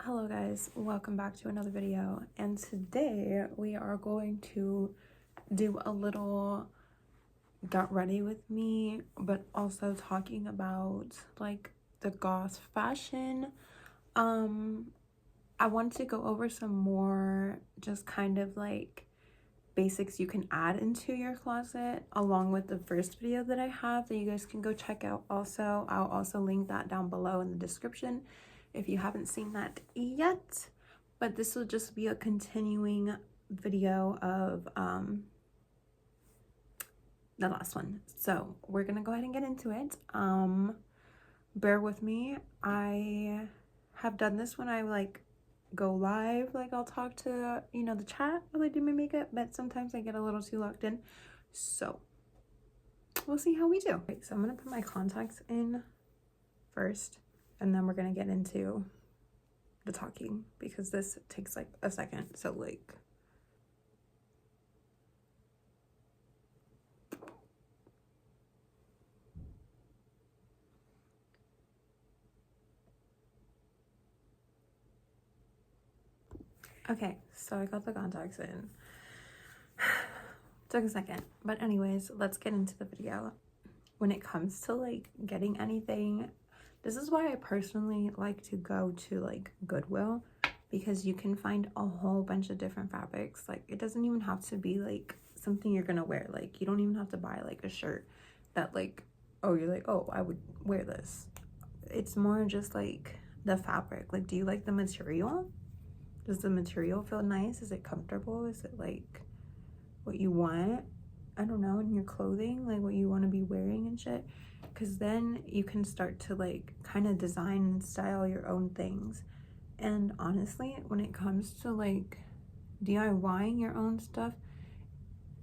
Hello guys, welcome back to another video, and today we are going to do a little get ready with me, but also talking about like the goth fashion. I want to go over some more just kind of like basics you can add into your closet, along with the first video that I have that you guys can go check out. Also, I'll also link that down below in the description if you haven't seen that yet. But this will just be a continuing video of the last one, so we're gonna go ahead and get into it. Bear with me. I have done this when I like go live, like I'll talk to the chat while I do my makeup, but sometimes I get a little too locked in, so we'll see how we do. Okay, so I'm gonna put my contacts in first, and then we're gonna get into the talking because this takes like a second. So like okay, so I got the contacts in. Took a second, but anyways, let's get into the video. When it comes to like getting anything, this is why I personally like to go to like Goodwill, because you can find a whole bunch of different fabrics. Like it doesn't even have to be like something you're gonna wear. Like you don't even have to buy like a shirt that like, oh, you're like, oh, I would wear this. It's more just like the fabric. Like, do you like the material? Does the material feel nice? Is it comfortable? Is it like what you want? I don't know, in your clothing, like what you want to be wearing and shit, because then you can start to like kind of design and style your own things. And honestly, when it comes to like DIYing your own stuff,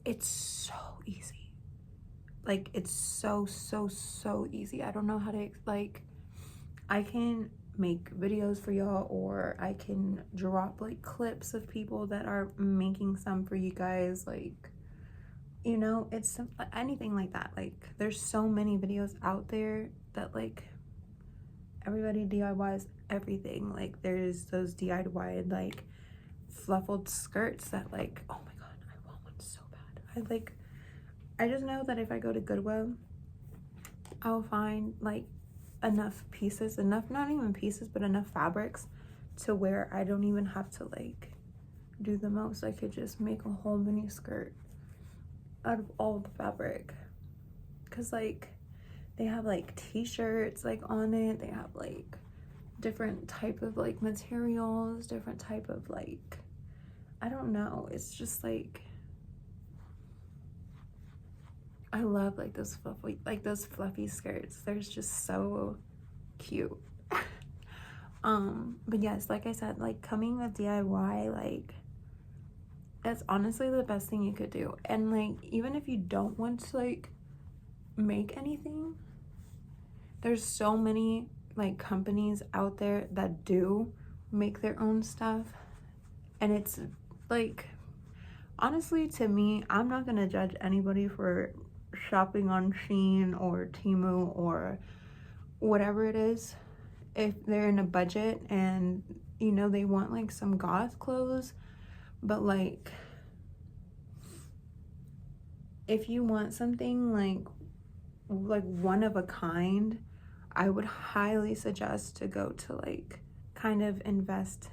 it's so easy. Like it's so easy. I don't know how to like, I can make videos for y'all, or I can drop like clips of people that are making some for you guys, like it's anything like that. Like there's so many videos out there that like everybody DIYs everything. Like there's those DIY like fluffled skirts that like, oh my god, I want one so bad. I just know that if I go to Goodwill, I'll find like enough pieces, enough, not even pieces, but enough fabrics to where I don't even have to like do the most. I could just make a whole mini skirt out of all the fabric, because like they have like t-shirts like on it, they have like different type of like materials, different type of like, I don't know, it's just like I love like those fluffy skirts. They're just so cute. But yes, like I said, like coming with DIY, like it's honestly the best thing you could do. And like even if you don't want to like make anything, there's so many like companies out there that do make their own stuff, and it's like, honestly, to me, I'm not gonna judge anybody for shopping on Shein or Temu or whatever it is. If they're in a budget and they want like some goth clothes, but like if you want something like one of a kind, I would highly suggest to go to like kind of invest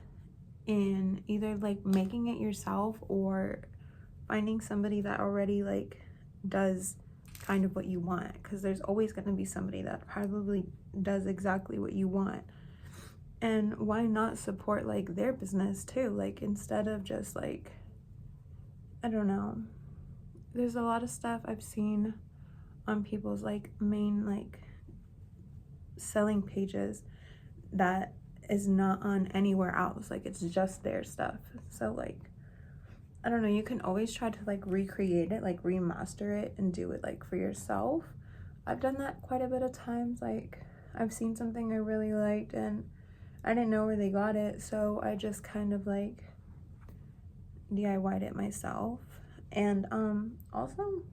in either like making it yourself or finding somebody that already like does kind of what you want, because there's always going to be somebody that probably does exactly what you want. And why not support like their business too? Like instead of just like, I don't know, there's a lot of stuff I've seen on people's like main like selling pages that is not on anywhere else. Like it's just their stuff. So like, I don't know, you can always try to like recreate it, like remaster it and do it like for yourself. I've done that quite a bit of times. Like I've seen something I really liked and I didn't know where they got it, so I just kind of like DIY'd it myself. And also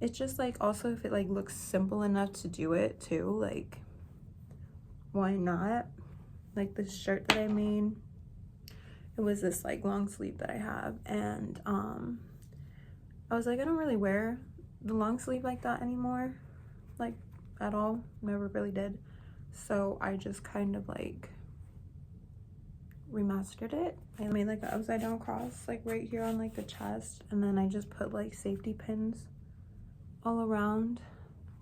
it's just like, also if it like looks simple enough to do it too, like why not? like this shirt that I made. It was this like long sleeve that I have, and I was like, I don't really wear the long sleeve like that anymore, like at all. Never really did. So I just kind of like remastered it. I made like an upside down cross like right here on like the chest, and then I just put like safety pins all around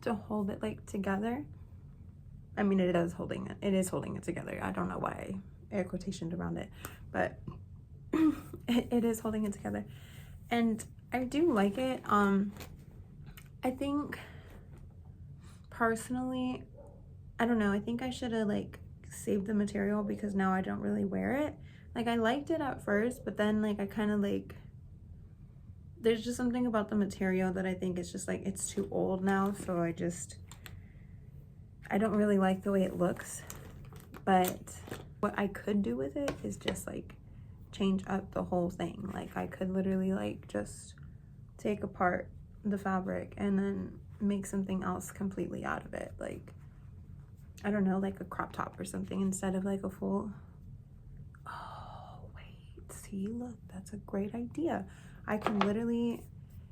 to hold it like together. I mean, it is holding it together. I don't know why I air quotationed around it, but it is holding it together, and I do like it. I think personally, I don't know, I think I should have like saved the material, because now I don't really wear it. Like, I liked it at first, but then like I kind of like, there's just something about the material that I think it's just like, it's too old now, so I don't really like the way it looks. But what I could do with it is just like change up the whole thing. Like, I could literally like just take apart the fabric and then make something else completely out of it. Like, I don't know, like a crop top or something instead of like a full. Oh wait, see, look, that's a great idea. I can literally,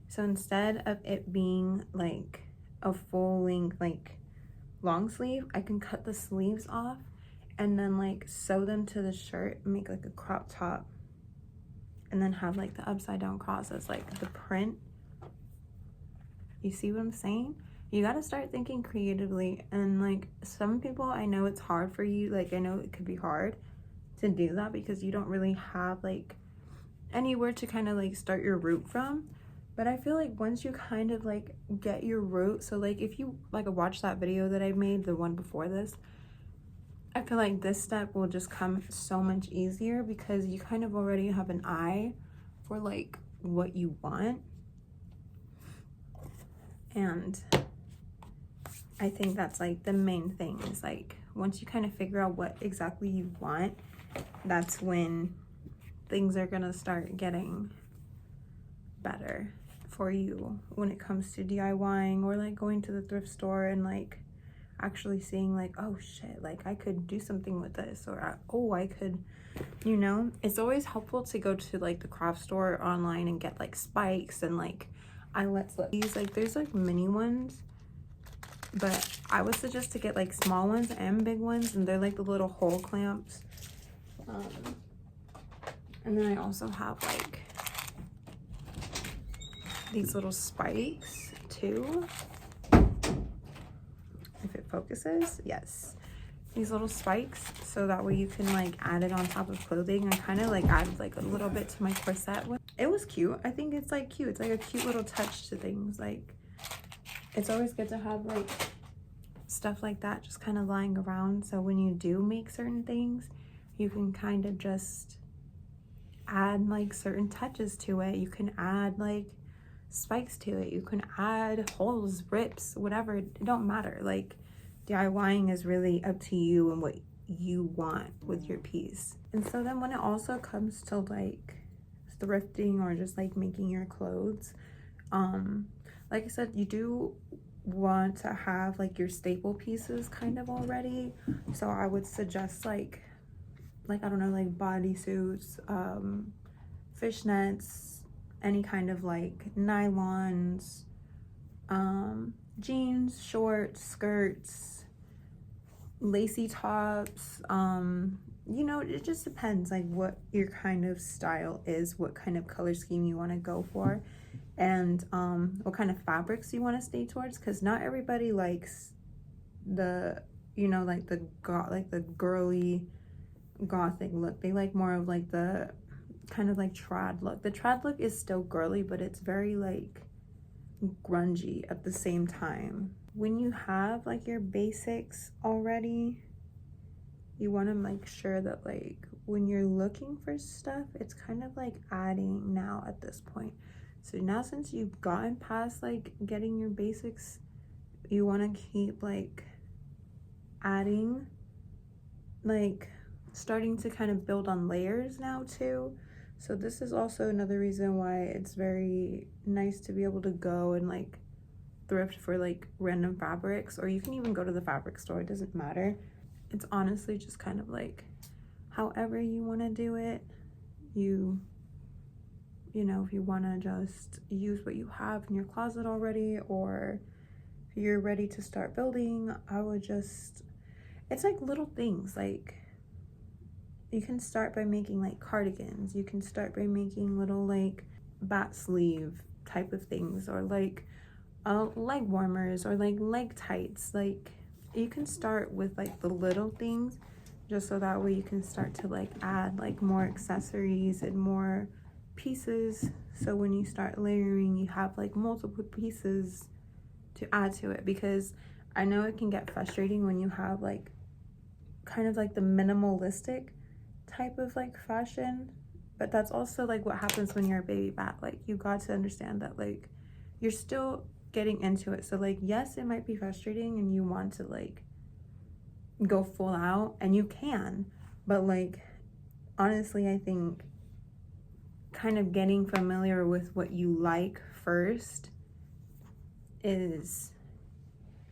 so instead of it being like a full length like long sleeve, I can cut the sleeves off and then like sew them to the shirt, make like a crop top, and then have like the upside down cross as like the print. You see what I'm saying? You got to start thinking creatively. And like, some people, I know it's hard for you, like I know it could be hard to do that because you don't really have like anywhere to kind of like start your root from. But I feel like once you kind of like get your root, so like if you like watch that video that I made, the one before this, I feel like this step will just come so much easier because you kind of already have an eye for like what you want. And I think that's like the main thing, is like once you kind of figure out what exactly you want, that's when things are gonna start getting better for you when it comes to DIYing, or like going to the thrift store and like actually seeing like, oh shit, like I could do something with this, or oh, I could, you know. It's always helpful to go to like the craft store online and get like spikes and like eyelets. These like, there's like mini ones, but I would suggest to get like small ones and big ones, and they're like the little hole clamps. And then I also have like these little spikes too, if it focuses. Yes, these little spikes, so that way you can like add it on top of clothing. I kind of like added like a little bit to my corset. It was cute. I think it's like cute. It's like a cute little touch to things. Like, it's always good to have like stuff like that just kind of lying around, so when you do make certain things, you can kind of just add like certain touches to it. You can add like spikes to it, you can add holes, rips, whatever. It don't matter. Like, DIYing is really up to you and what you want with your piece. And so then when it also comes to like thrifting or just like making your clothes, like I said, you do want to have like your staple pieces kind of already. So I would suggest like I don't know, like bodysuits, fishnets, any kind of like nylons, jeans, shorts, skirts, lacy tops. You know, it just depends like what your kind of style is, what kind of color scheme you want to go for, and what kind of fabrics you want to stay towards, because not everybody likes the, you know, like the girly gothic look. They like more of like the kind of like trad look. The trad look is still girly, but it's very like grungy at the same time. When you have like your basics already, you want to make sure that like when you're looking for stuff, it's kind of like adding now at this point. So now, since you've gotten past like getting your basics, you want to keep like adding, like starting to kind of build on layers now too. So this is also another reason why it's very nice to be able to go and like thrift for like random fabrics, or you can even go to the fabric store, it doesn't matter. It's honestly just kind of like however you want to do it. You know, if you want to just use what you have in your closet already, or if you're ready to start building, I would just, it's like little things. Like, you can start by making like cardigans. You can start by making little like bat sleeve type of things, or like leg warmers, or like leg tights. Like, you can start with like the little things, just so that way you can start to like add like more accessories and more pieces, so when you start layering, you have like multiple pieces to add to it. Because I know it can get frustrating when you have like kind of like the minimalistic type of like fashion, but that's also like what happens when you're a baby bat. Like, you got to understand that like you're still getting into it. So like, yes, it might be frustrating and you want to like go full out, and you can, but like, honestly, I think kind of getting familiar with what you like first is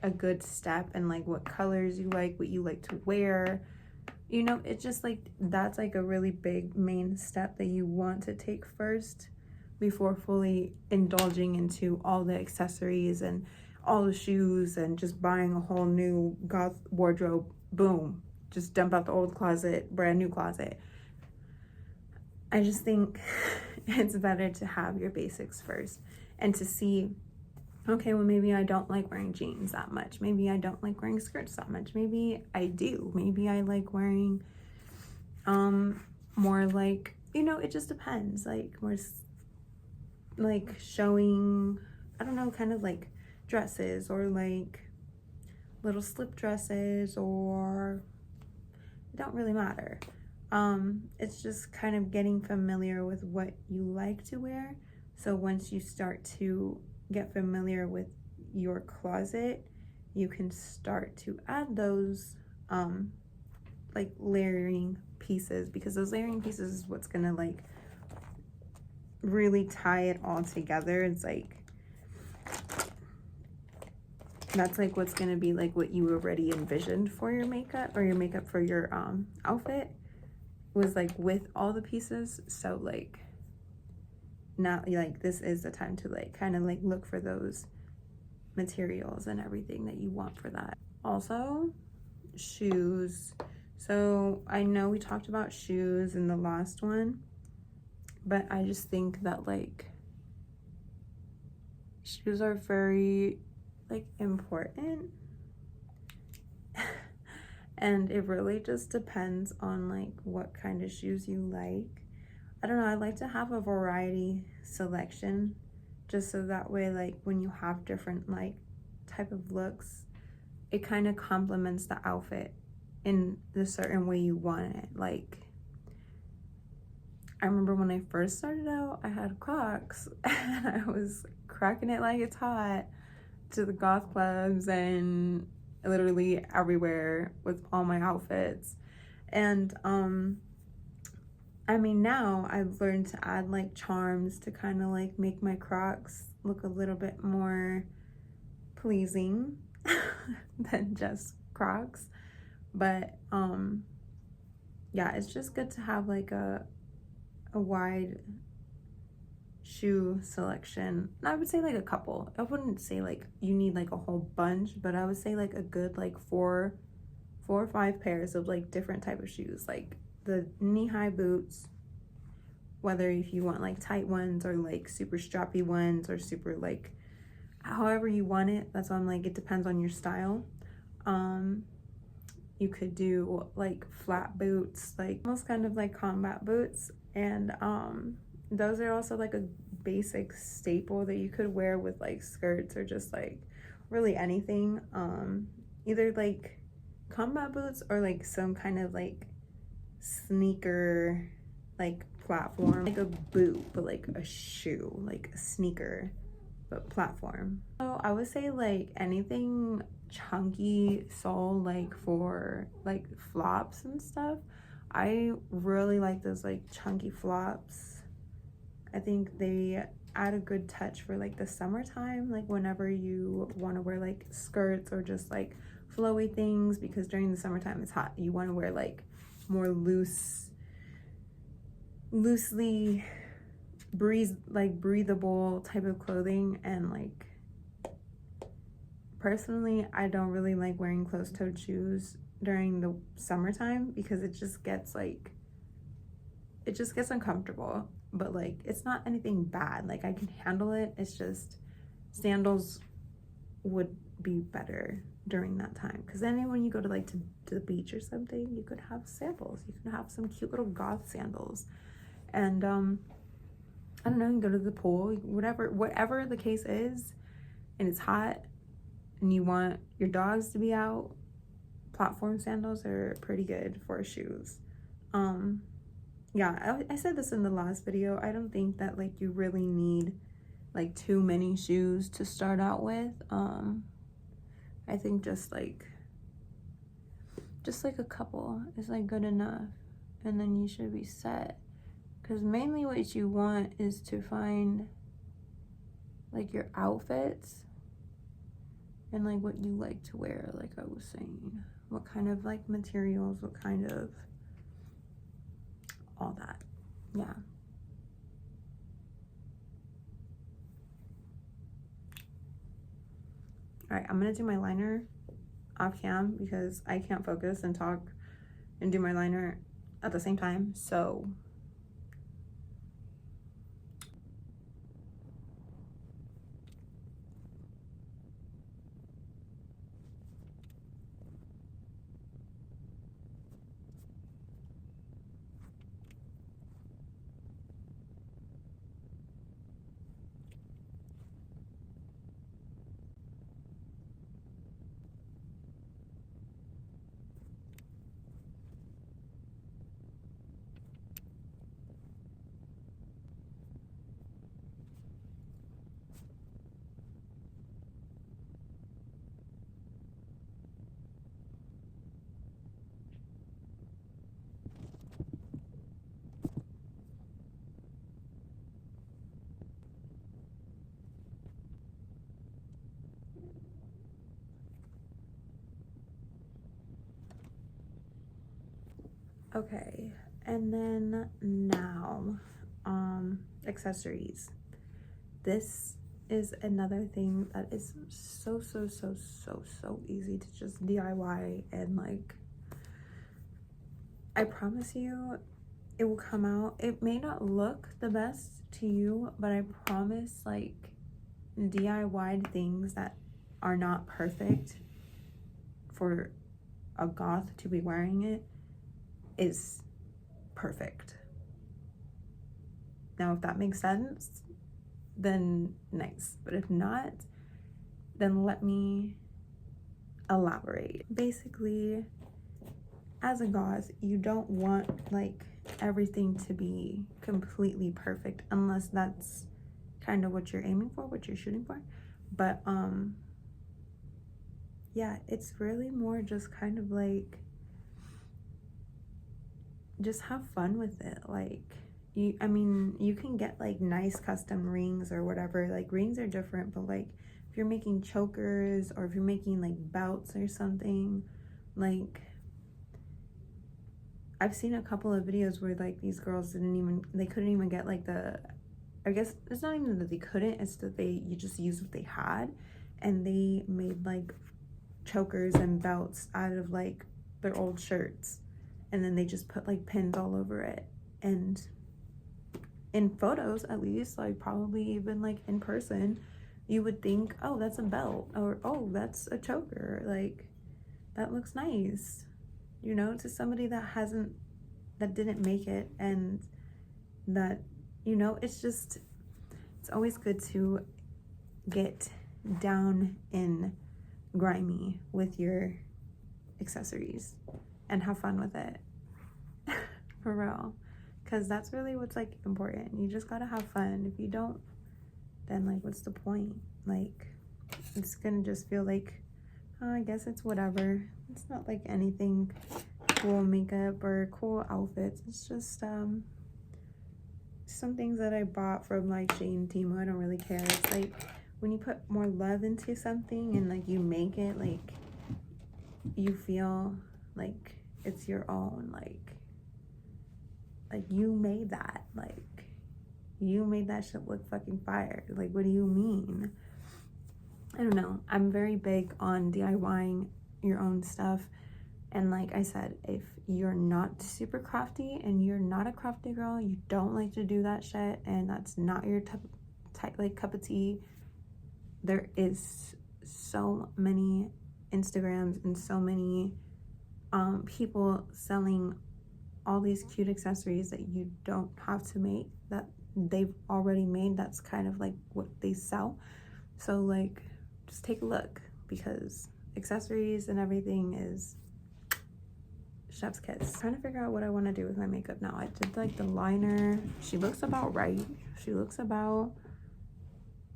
a good step, and like what colors you like, what you like to wear, you know. It's just like, that's like a really big main step that you want to take first before fully indulging into all the accessories and all the shoes and just buying a whole new goth wardrobe. Boom, just dump out the old closet, brand new closet. I just think it's better to have your basics first, and to see, okay, well, maybe I don't like wearing jeans that much. Maybe I don't like wearing skirts that much. Maybe I do. Maybe I like wearing more like, you know, it just depends. Like, more like showing, I don't know, kind of like dresses, or like little slip dresses, or it don't really matter. It's just kind of getting familiar with what you like to wear. So once you start to get familiar with your closet, you can start to add those like layering pieces, because those layering pieces is what's gonna like really tie it all together. It's like, that's like what's gonna be like what you already envisioned for your makeup, or your makeup for your outfit was like with all the pieces. So like, now, like, this is the time to like kind of like look for those materials and everything that you want for that. Also, shoes. So I know we talked about shoes in the last one, but I just think that like shoes are very like important. And it really just depends on like what kind of shoes you like. I don't know, I like to have a variety selection, just so that way like when you have different like type of looks, it kind of complements the outfit in the certain way you want it. Like, I remember when I first started out, I had Crocs and I was cracking it like it's hot to the goth clubs and literally everywhere with all my outfits. And I mean, now I've learned to add like charms to kind of like make my Crocs look a little bit more pleasing than just Crocs. But yeah, it's just good to have like a wide shoe selection. I would say like a couple. I wouldn't say like you need like a whole bunch, but I would say like a good like four or five pairs of like different type of shoes. Like the knee-high boots, whether if you want like tight ones or like super strappy ones, or super like however you want it. That's on like, it depends on your style. You could do like flat boots, like almost kind of like combat boots, and those are also like a basic staple that you could wear with like skirts, or just like really anything. Either like combat boots, or like some kind of like sneaker like platform, like a boot but like a shoe, like a sneaker but platform. So I would say like anything chunky sole, like for like flops and stuff. I really like those like chunky flops. I think they add a good touch for like the summertime, like whenever you want to wear like skirts or just like flowy things, because during the summertime it's hot. You want to wear like more loosely breathable type of clothing. And like, personally, I don't really like wearing closed-toed shoes during the summertime because it just gets uncomfortable. But like, it's not anything bad, like I can handle it. It's just sandals would be better during that time, because then when you go to like to the beach or something, you could have sandals, you can have some cute little goth sandals. And I don't know, you can go to the pool, whatever the case is, and it's hot and you want your dogs to be out, platform sandals are pretty good for shoes. Yeah, I said this in the last video, I don't think that like you really need like too many shoes to start out with. I think just like a couple is like good enough, and then you should be set. Because mainly what you want is to find like your outfits and like what you like to wear, like I was saying, what kind of like materials, what kind of all that. Yeah. All right, I'm gonna do my liner off cam because I can't focus and talk and do my liner at the same time. So okay, and then now accessories. This is another thing that is so easy to just DIY, and like, I promise you it will come out. It may not look the best to you, but I promise, like, DIY things that are not perfect for a goth to be wearing it is perfect. Now, if that makes sense, then nice. But if not, then let me elaborate. Basically, as a goth, you don't want like everything to be completely perfect unless that's kind of what you're aiming for, what you're shooting for. But yeah, it's really more just kind of like, just have fun with it. Like, I mean, you can get like nice custom rings or whatever. Like, rings are different, but like if you're making chokers or if you're making like belts or something, like I've seen a couple of videos where like these girls they couldn't even get like I guess it's not even that they couldn't, it's that you just used what they had, and they made like chokers and belts out of like their old shirts, and then they just put like pins all over it. And in photos, at least, like probably even like in person, you would think, oh, that's a belt, or oh, that's a choker, like that looks nice, you know, to somebody that didn't make it. And that, you know, it's always good to get down in grimy with your accessories and have fun with it. For real, because that's really what's like important. You just gotta have fun. If you don't, then like what's the point? Like, it's gonna just feel like, oh, I guess it's whatever. It's not like anything cool makeup or cool outfits. It's just some things that I bought from like Shein, Temu. I don't really care. It's like when you put more love into something and like you make it, like you feel like it's your own. Like, Like, you made that. Like, you made that shit look fucking fire. Like, what do you mean? I don't know. I'm very big on DIYing your own stuff. And like I said, if you're not super crafty and you're not a crafty girl, you don't like to do that shit, and that's not your like cup of tea, there is so many Instagrams and so many people selling all these cute accessories that you don't have to make, that they've already made. That's kind of like what they sell. So like, just take a look, because accessories and everything is chef's kiss. I'm trying to figure out what I want to do with my makeup now. I did like the liner. She looks about right. She looks about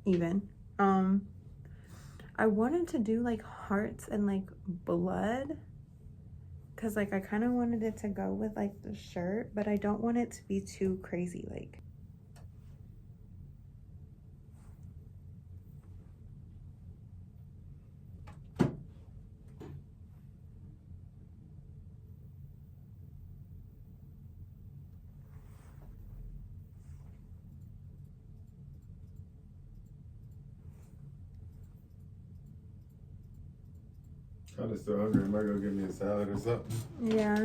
even. I wanted to do like hearts and like blood, because like I kind of wanted it to go with like the shirt, but I don't want it to be too crazy. Like, I'm just so hungry. I might go get me a salad or something. yeah.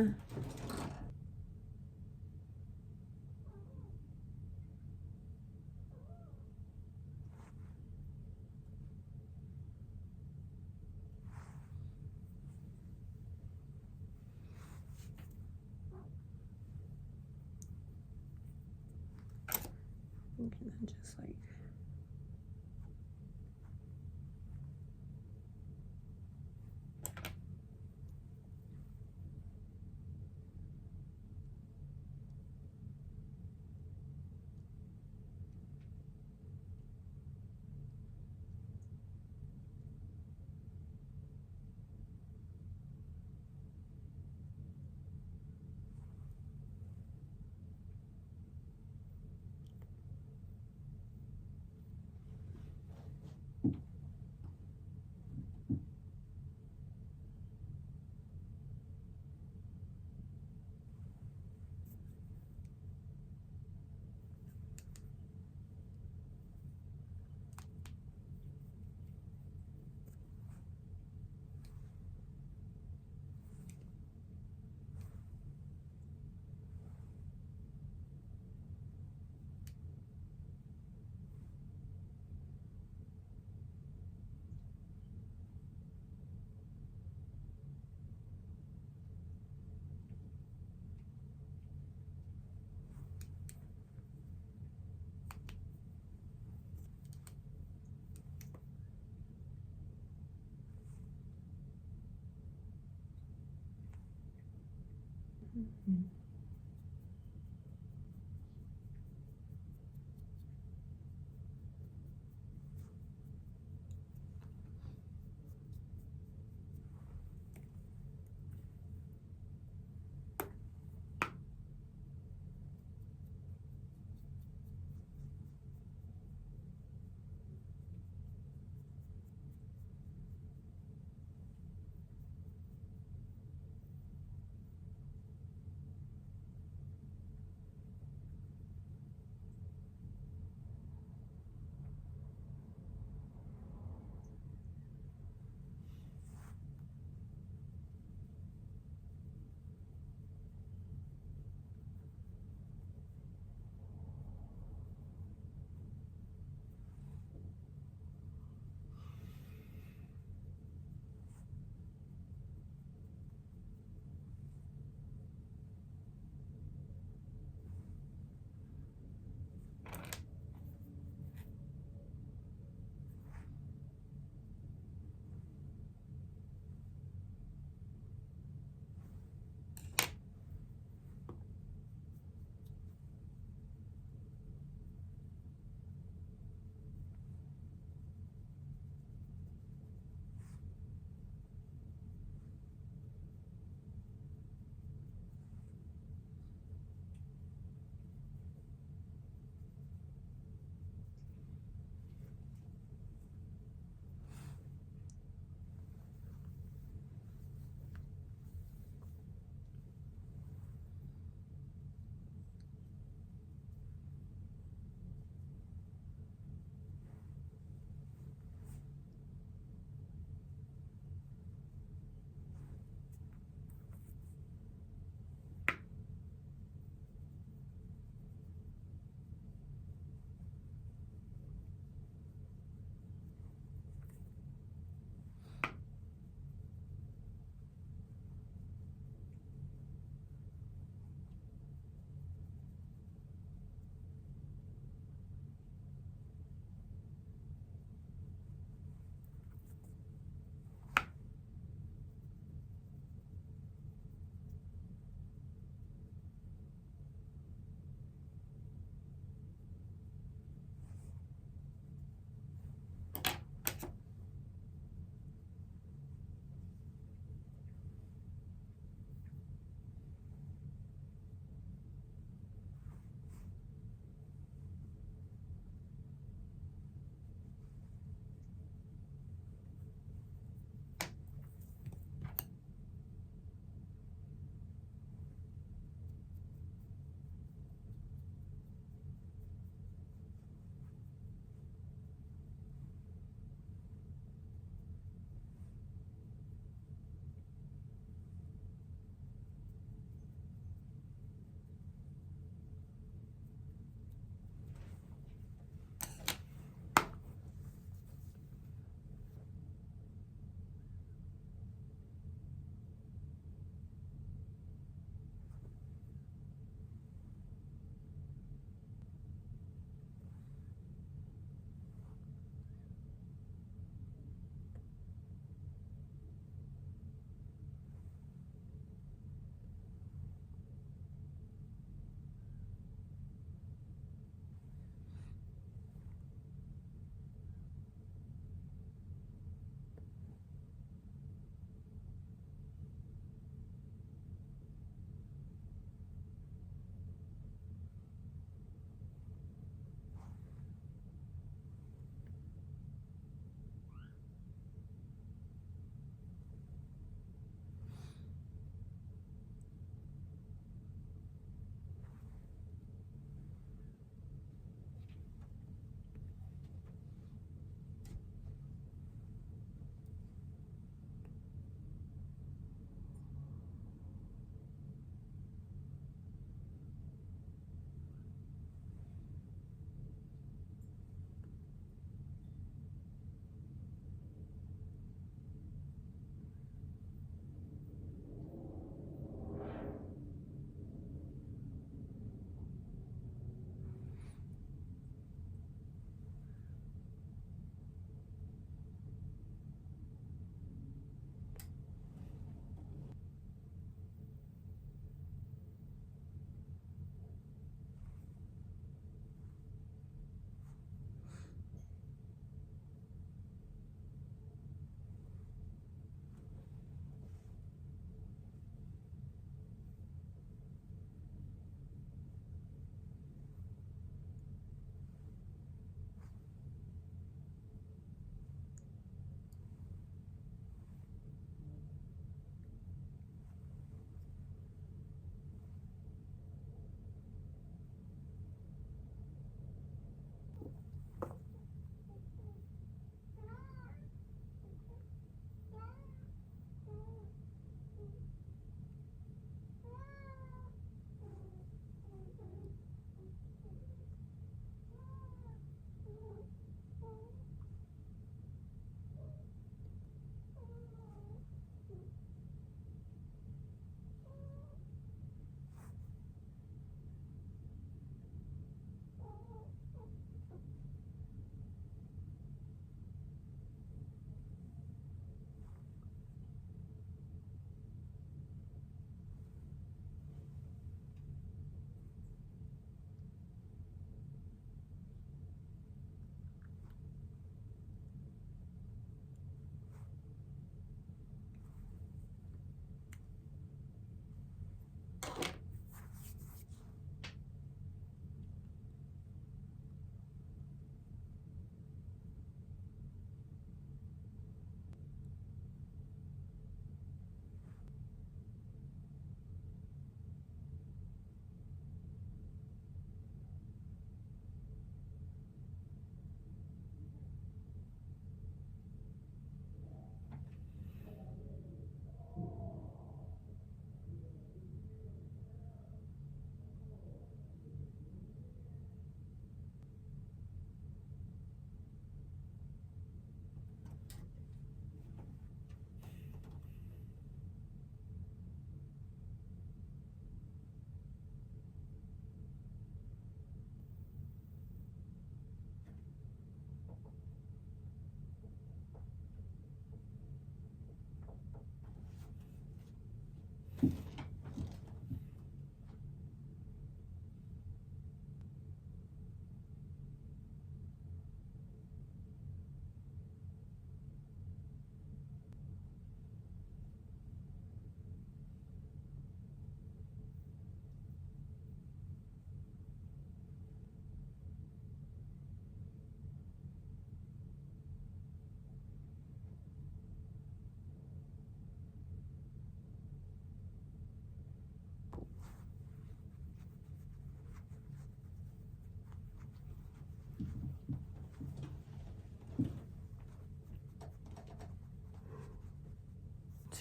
And then just like, mm-hmm.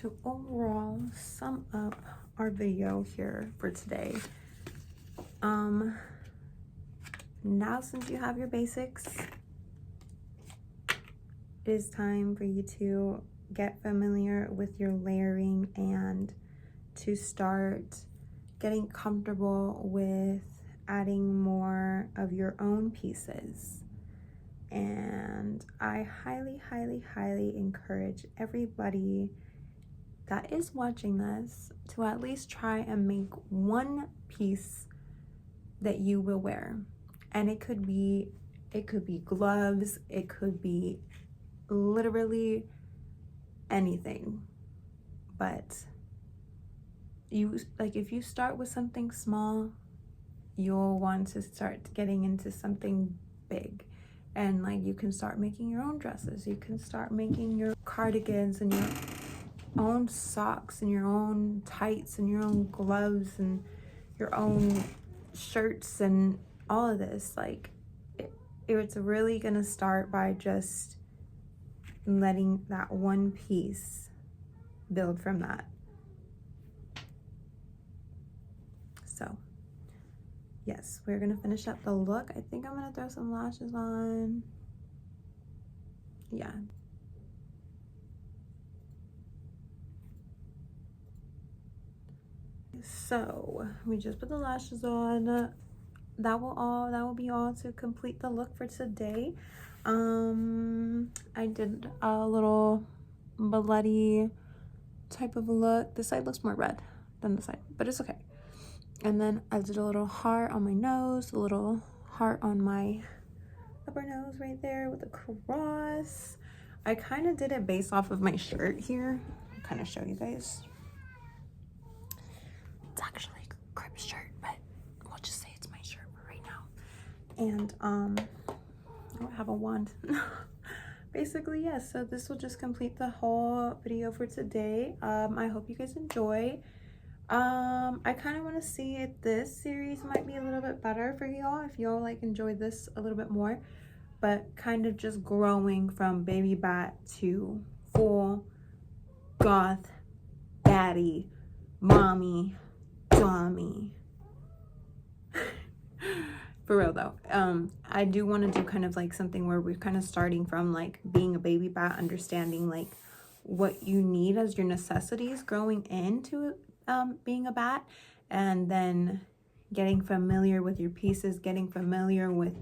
to overall sum up our video here for today, now since you have your basics, it is time for you to get familiar with your layering and to start getting comfortable with adding more of your own pieces. And I highly, highly, highly encourage everybody that is watching this to at least try and make one piece that you will wear. And it could be gloves, it could be literally anything. But if you start with something small, you'll want to start getting into something big. And like, you can start making your own dresses, you can start making your cardigans and your own socks and your own tights and your own gloves and your own shirts and all of this. Like, it's really gonna start by just letting that one piece build from that. So yes, we're gonna finish up the look. I think I'm gonna throw some lashes on. Yeah. So we just put the lashes on. That will be all to complete the look for today. I did a little bloody type of look. This side looks more red than the side, but it's okay. And then I did a little heart on my nose, a little heart on my upper nose right there with a cross. I kind of did it based off of my shirt here. I'll kind of show you guys. It's actually a crib shirt, but we'll just say it's my shirt for right now. And I don't have a wand. Basically, yes, so this will just complete the whole video for today. I hope you guys enjoy. I kind of want to see if this series might be a little bit better for y'all, if y'all like enjoy this a little bit more, but kind of just growing from baby bat to full goth baddie mommy dummy. For real though, I do want to do kind of like something where we're kind of starting from like being a baby bat, understanding like what you need as your necessities growing into being a bat, and then getting familiar with your pieces, getting familiar with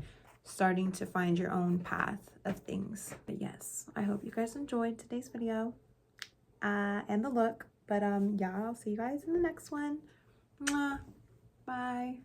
starting to find your own path of things. But yes, I hope you guys enjoyed today's video and the look. But yeah, I'll see you guys in the next one. Mwah. Bye.